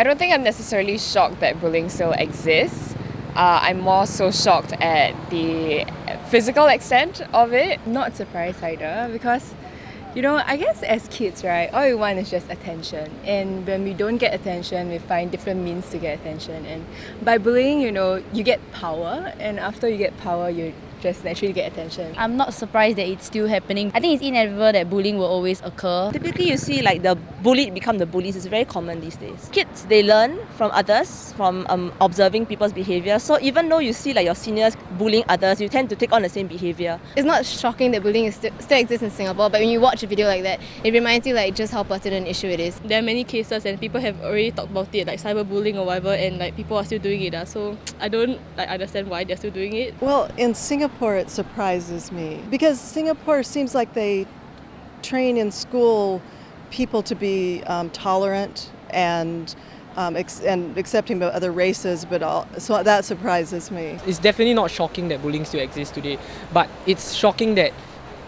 I don't think I'm necessarily shocked that bullying still exists. I'm more so shocked at the physical extent of it. Not surprised either because, I guess as kids, right, all we want is just attention. And when we don't get attention, we find different means to get attention. And by bullying, you get power. And after you get power, you just naturally get attention. I'm not surprised that it's still happening. I think it's inevitable that bullying will always occur. Typically, you see like the bullied become the bullies. It's very common these days. Kids, they learn from others, from observing people's behaviour. So even though you see like your seniors bullying others, you tend to take on the same behaviour. It's not shocking that bullying still exists in Singapore, but when you watch a video like that, it reminds you like just how pertinent an issue it is. There are many cases and people have already talked about it, like cyberbullying or whatever, and like people are still doing it. So I don't understand why they're still doing it. Well, in Singapore, it surprises me because Singapore seems like they train in school people to be tolerant and accepting of other races, so that surprises me. It's definitely not shocking that bullying still exists today, but it's shocking that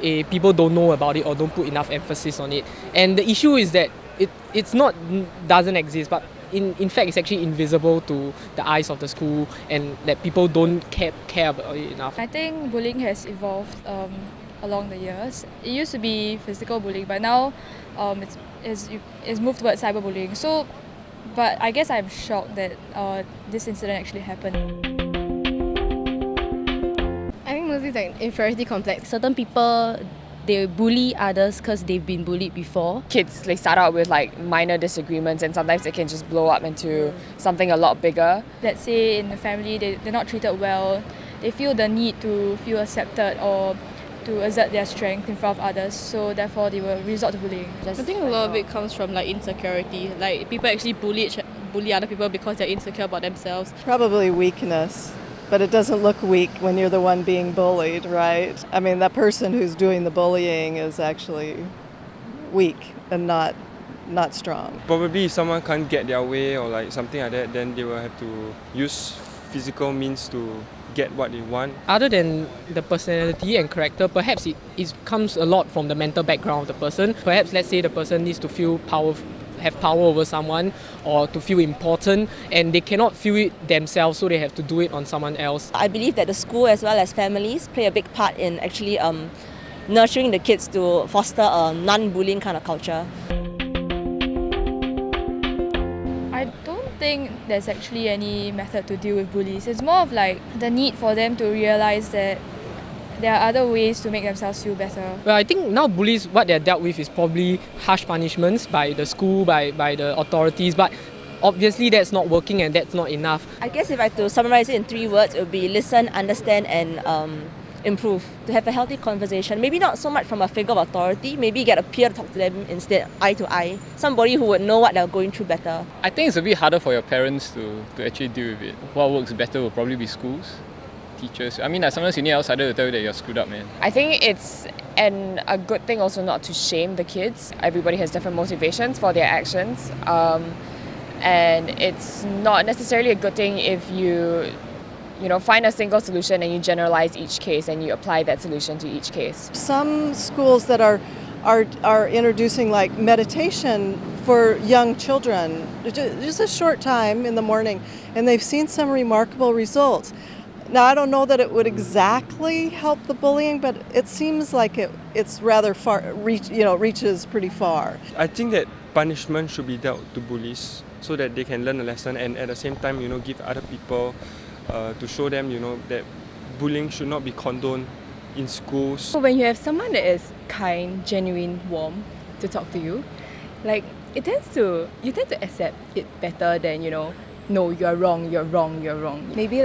people don't know about it or don't put enough emphasis on it. And the issue is that it's not doesn't exist, but in fact it's actually invisible to the eyes of the school, and that people don't care about it enough. I think bullying has evolved along the years. It used to be physical bullying, but now it's moved towards cyberbullying. So, but I guess I'm shocked that this incident actually happened. I think mostly it's like inferiority complex. Certain people, they bully others because they've been bullied before. Kids, they start out with like minor disagreements, and sometimes it can just blow up into something a lot bigger. Let's say in the family, they're not treated well. They feel the need to feel accepted or to assert their strength in front of others, so therefore they will resort to bullying. I think a lot of it comes from like insecurity. Like people actually bully other people because they're insecure about themselves. Probably weakness, but it doesn't look weak when you're the one being bullied, right? I mean, that person who's doing the bullying is actually weak and not strong. Probably if someone can't get their way or like something like that, then they will have to use physical means to get what they want. Other than the personality and character, perhaps it comes a lot from the mental background of the person. Perhaps let's say the person needs to feel have power over someone or to feel important, and they cannot feel it themselves, so they have to do it on someone else. I believe that the school as well as families play a big part in actually nurturing the kids to foster a non-bullying kind of culture. I don't think there's actually any method to deal with bullies. It's more of like the need for them to realise that there are other ways to make themselves feel better. Well, I think now bullies, what they're dealt with is probably harsh punishments by the school, by the authorities, but obviously that's not working and that's not enough. I guess if I had to summarise it in 3 words, it would be listen, understand and improve. To have a healthy conversation, maybe not so much from a figure of authority, maybe get a peer to talk to them instead, eye to eye. Somebody who would know what they're going through better. I think it's a bit harder for your parents to actually deal with it. What works better will probably be schools, teachers. I mean, like sometimes you need an outsider to tell you that you're screwed up, man. I think it's a good thing also not to shame the kids. Everybody has different motivations for their actions, and it's not necessarily a good thing if you find a single solution and you generalize each case and you apply that solution to each case. Some schools that are introducing like meditation for young children, just a short time in the morning, and they've seen some remarkable results. Now, I don't know that it would exactly help the bullying, but it seems like it's rather far, reaches pretty far. I think that punishment should be dealt to bullies so that they can learn a lesson, and at the same time, give other people to show them, that bullying should not be condoned in schools. So when you have someone that is kind, genuine, warm to talk to you, like you tend to accept it better than no, you're wrong. Maybe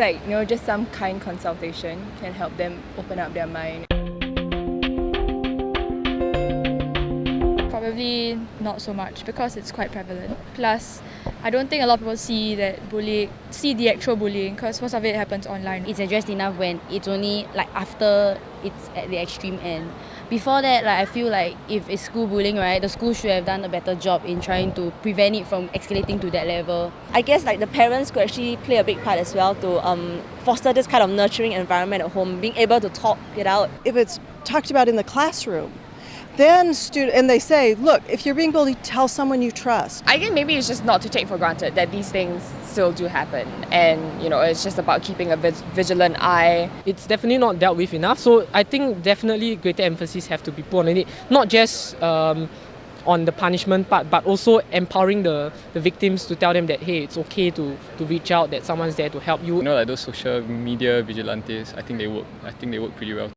just some kind consultation can help them open up their mind. Probably not so much because it's quite prevalent. Plus, I don't think a lot of people see the actual bullying because most of it happens online. It's addressed enough when it's only like after it's at the extreme end. Before that, I feel like if it's school bullying, right, the school should have done a better job in trying to prevent it from escalating to that level. I guess the parents could actually play a big part as well to foster this kind of nurturing environment at home, being able to talk it out. If it's talked about in the classroom, then and they say, look, if you're being bullied, tell someone you trust. I think maybe it's just not to take for granted that these things still do happen, and it's just about keeping a vigilant eye. It's definitely not dealt with enough, so I think definitely greater emphasis have to be put on it, not just on the punishment part, but also empowering the victims to tell them that, hey, it's okay to reach out, that someone's there to help you. Like those social media vigilantes, I think they work pretty well.